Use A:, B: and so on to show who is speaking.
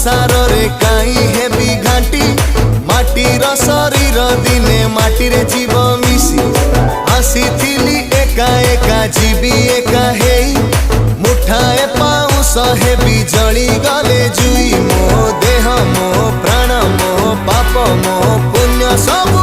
A: संसार रे काई हेबी घाटी माटीर शरीर दिने माटी रे जीव मिसी आसीथिली एका एका जीवी एका हेई मुठाए पाउस हेबी जली गले जुई मो देह मो प्राण मो पाप मो पुण्य सब